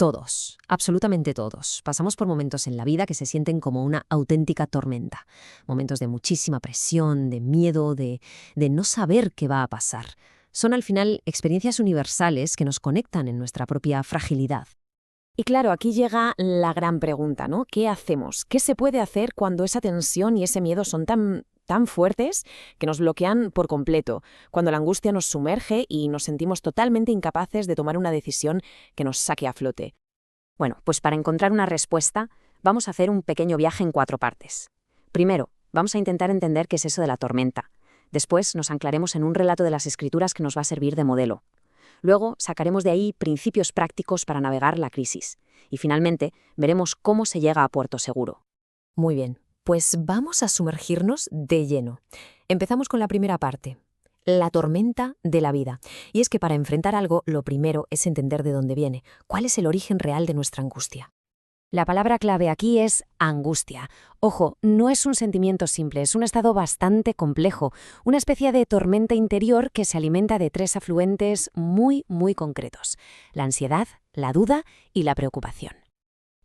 Todos, absolutamente todos, pasamos por momentos en la vida que se sienten como una auténtica tormenta. Momentos de muchísima presión, de miedo, de no saber qué va a pasar. Son al final experiencias universales que nos conectan en nuestra propia fragilidad. Y claro, aquí llega la gran pregunta, ¿no? ¿Qué hacemos? ¿Qué se puede hacer cuando esa tensión y ese miedo son tan fuertes que nos bloquean por completo? Cuando la angustia nos sumerge y nos sentimos totalmente incapaces de tomar una decisión que nos saque a flote. Bueno, pues para encontrar una respuesta, vamos a hacer un pequeño viaje en 4 partes. Primero, vamos a intentar entender qué es eso de la tormenta. Después nos anclaremos en un relato de las Escrituras que nos va a servir de modelo. Luego sacaremos de ahí principios prácticos para navegar la crisis. Y finalmente veremos cómo se llega a puerto seguro. Muy bien, pues vamos a sumergirnos de lleno. Empezamos con la primera parte, la tormenta de la vida. Y es que para enfrentar algo, lo primero es entender de dónde viene, cuál es el origen real de nuestra angustia. La palabra clave aquí es angustia. Ojo, no es un sentimiento simple, es un estado bastante complejo, una especie de tormenta interior que se alimenta de 3 afluentes muy concretos: la ansiedad, la duda y la preocupación.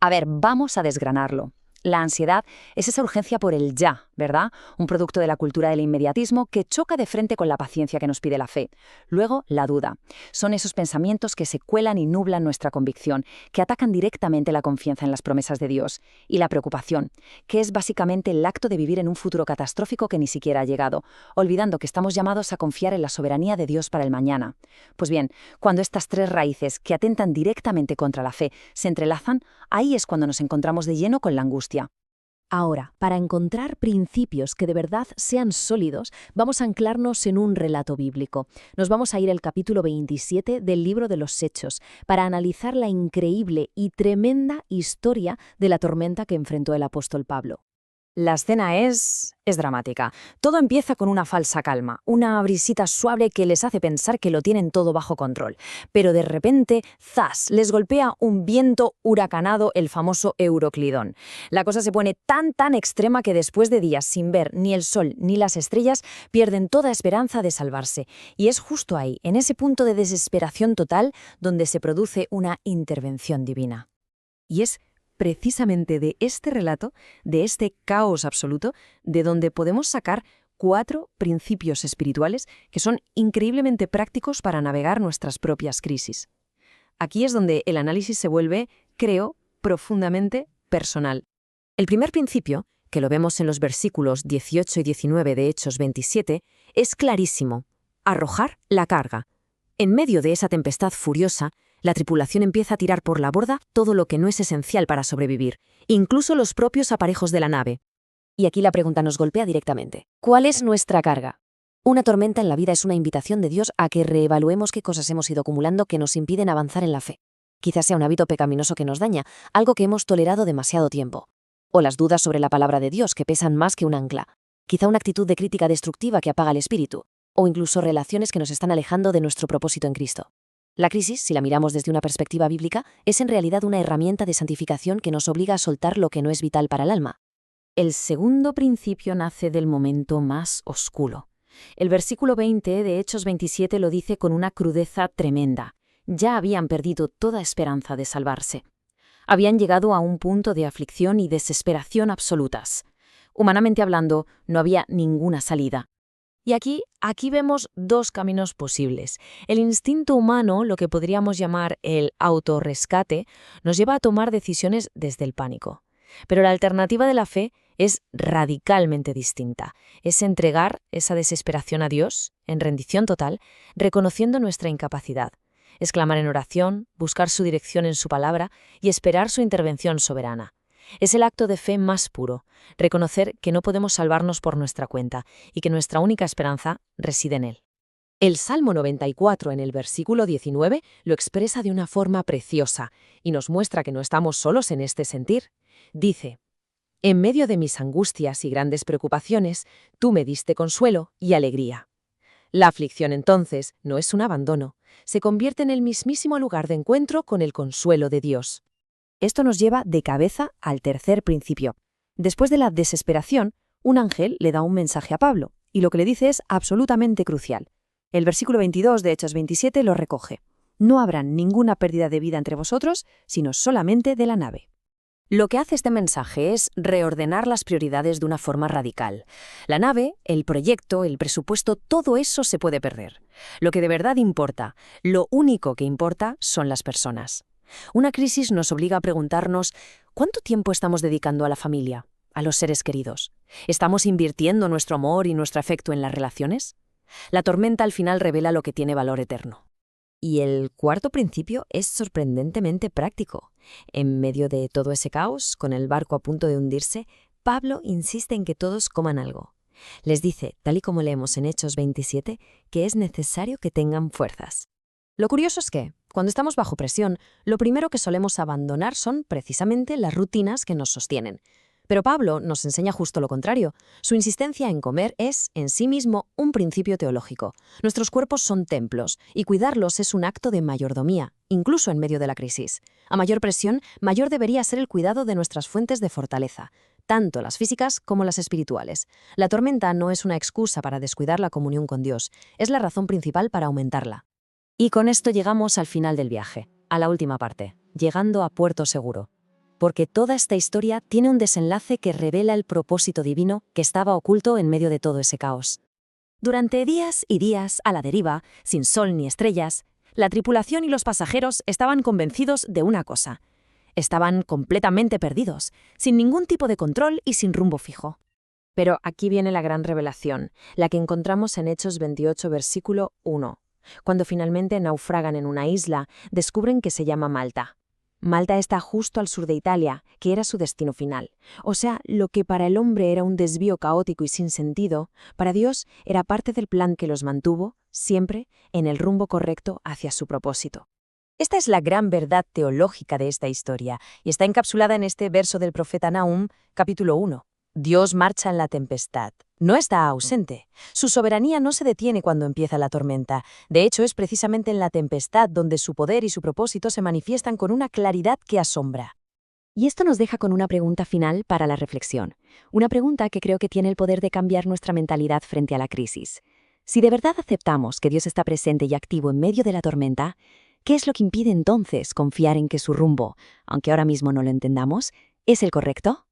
A ver, vamos a desgranarlo. La ansiedad es esa urgencia por el ya, ¿verdad? Un producto de la cultura del inmediatismo que choca de frente con la paciencia que nos pide la fe. Luego, la duda. Son esos pensamientos que se cuelan y nublan nuestra convicción, que atacan directamente la confianza en las promesas de Dios. Y la preocupación, que es básicamente el acto de vivir en un futuro catastrófico que ni siquiera ha llegado, olvidando que estamos llamados a confiar en la soberanía de Dios para el mañana. Pues bien, cuando estas 3 raíces, que atentan directamente contra la fe, se entrelazan, ahí es cuando nos encontramos de lleno con la angustia. Ahora, para encontrar principios que de verdad sean sólidos, vamos a anclarnos en un relato bíblico. Nos vamos a ir al capítulo 27 del libro de los Hechos para analizar la increíble y tremenda historia de la tormenta que enfrentó el apóstol Pablo. La escena es dramática. Todo empieza con una falsa calma, una brisita suave que les hace pensar que lo tienen todo bajo control. Pero de repente, ¡zas!, les golpea un viento huracanado, el famoso Euroclidón. La cosa se pone tan extrema que después de días sin ver ni el sol ni las estrellas, pierden toda esperanza de salvarse. Y es justo ahí, en ese punto de desesperación total, donde se produce una intervención divina. Y es precisamente de este relato, de este caos absoluto, de donde podemos sacar 4 principios espirituales que son increíblemente prácticos para navegar nuestras propias crisis. Aquí es donde el análisis se vuelve, creo, profundamente personal. El primer principio, que lo vemos en los versículos 18 y 19 de Hechos 27, es clarísimo: arrojar la carga. En medio de esa tempestad furiosa, la tripulación empieza a tirar por la borda todo lo que no es esencial para sobrevivir, incluso los propios aparejos de la nave. Y aquí la pregunta nos golpea directamente. ¿Cuál es nuestra carga? Una tormenta en la vida es una invitación de Dios a que reevaluemos qué cosas hemos ido acumulando que nos impiden avanzar en la fe. Quizás sea un hábito pecaminoso que nos daña, algo que hemos tolerado demasiado tiempo. O las dudas sobre la palabra de Dios que pesan más que un ancla. Quizá una actitud de crítica destructiva que apaga el espíritu. O incluso relaciones que nos están alejando de nuestro propósito en Cristo. La crisis, si la miramos desde una perspectiva bíblica, es en realidad una herramienta de santificación que nos obliga a soltar lo que no es vital para el alma. El segundo principio nace del momento más oscuro. El versículo 20 de Hechos 27 lo dice con una crudeza tremenda. Ya habían perdido toda esperanza de salvarse. Habían llegado a un punto de aflicción y desesperación absolutas. Humanamente hablando, no había ninguna salida. Y aquí vemos 2 caminos posibles. El instinto humano, lo que podríamos llamar el autorrescate, nos lleva a tomar decisiones desde el pánico. Pero la alternativa de la fe es radicalmente distinta. Es entregar esa desesperación a Dios, en rendición total, reconociendo nuestra incapacidad. Es clamar en oración, buscar su dirección en su palabra y esperar su intervención soberana. Es el acto de fe más puro, reconocer que no podemos salvarnos por nuestra cuenta y que nuestra única esperanza reside en Él. El Salmo 94 en el versículo 19 lo expresa de una forma preciosa y nos muestra que no estamos solos en este sentir. Dice: «En medio de mis angustias y grandes preocupaciones, tú me diste consuelo y alegría». La aflicción entonces no es un abandono, se convierte en el mismísimo lugar de encuentro con el consuelo de Dios. Esto nos lleva de cabeza al tercer principio. Después de la desesperación, un ángel le da un mensaje a Pablo, y lo que le dice es absolutamente crucial. El versículo 22 de Hechos 27 lo recoge. No habrá ninguna pérdida de vida entre vosotros, sino solamente de la nave. Lo que hace este mensaje es reordenar las prioridades de una forma radical. La nave, el proyecto, el presupuesto, todo eso se puede perder. Lo que de verdad importa, lo único que importa, son las personas. Una crisis nos obliga a preguntarnos, ¿cuánto tiempo estamos dedicando a la familia, a los seres queridos? ¿Estamos invirtiendo nuestro amor y nuestro afecto en las relaciones? La tormenta al final revela lo que tiene valor eterno. Y el cuarto principio es sorprendentemente práctico. En medio de todo ese caos, con el barco a punto de hundirse, Pablo insiste en que todos coman algo. Les dice, tal y como leemos en Hechos 27, que es necesario que tengan fuerzas. Lo curioso es que, cuando estamos bajo presión, lo primero que solemos abandonar son precisamente las rutinas que nos sostienen. Pero Pablo nos enseña justo lo contrario. Su insistencia en comer es, en sí mismo, un principio teológico. Nuestros cuerpos son templos, y cuidarlos es un acto de mayordomía, incluso en medio de la crisis. A mayor presión, mayor debería ser el cuidado de nuestras fuentes de fortaleza, tanto las físicas como las espirituales. La tormenta no es una excusa para descuidar la comunión con Dios, es la razón principal para aumentarla. Y con esto llegamos al final del viaje, a la última parte, llegando a puerto seguro. Porque toda esta historia tiene un desenlace que revela el propósito divino que estaba oculto en medio de todo ese caos. Durante días y días, a la deriva, sin sol ni estrellas, la tripulación y los pasajeros estaban convencidos de una cosa. Estaban completamente perdidos, sin ningún tipo de control y sin rumbo fijo. Pero aquí viene la gran revelación, la que encontramos en Hechos 28, versículo 1. Cuando finalmente naufragan en una isla, descubren que se llama Malta. Malta está justo al sur de Italia, que era su destino final. O sea, lo que para el hombre era un desvío caótico y sin sentido, para Dios era parte del plan que los mantuvo, siempre, en el rumbo correcto hacia su propósito. Esta es la gran verdad teológica de esta historia, y está encapsulada en este verso del profeta Nahum, capítulo 1. Dios marcha en la tempestad. No está ausente. Su soberanía no se detiene cuando empieza la tormenta. De hecho, es precisamente en la tempestad donde su poder y su propósito se manifiestan con una claridad que asombra. Y esto nos deja con una pregunta final para la reflexión. Una pregunta que creo que tiene el poder de cambiar nuestra mentalidad frente a la crisis. Si de verdad aceptamos que Dios está presente y activo en medio de la tormenta, ¿qué es lo que impide entonces confiar en que su rumbo, aunque ahora mismo no lo entendamos, es el correcto?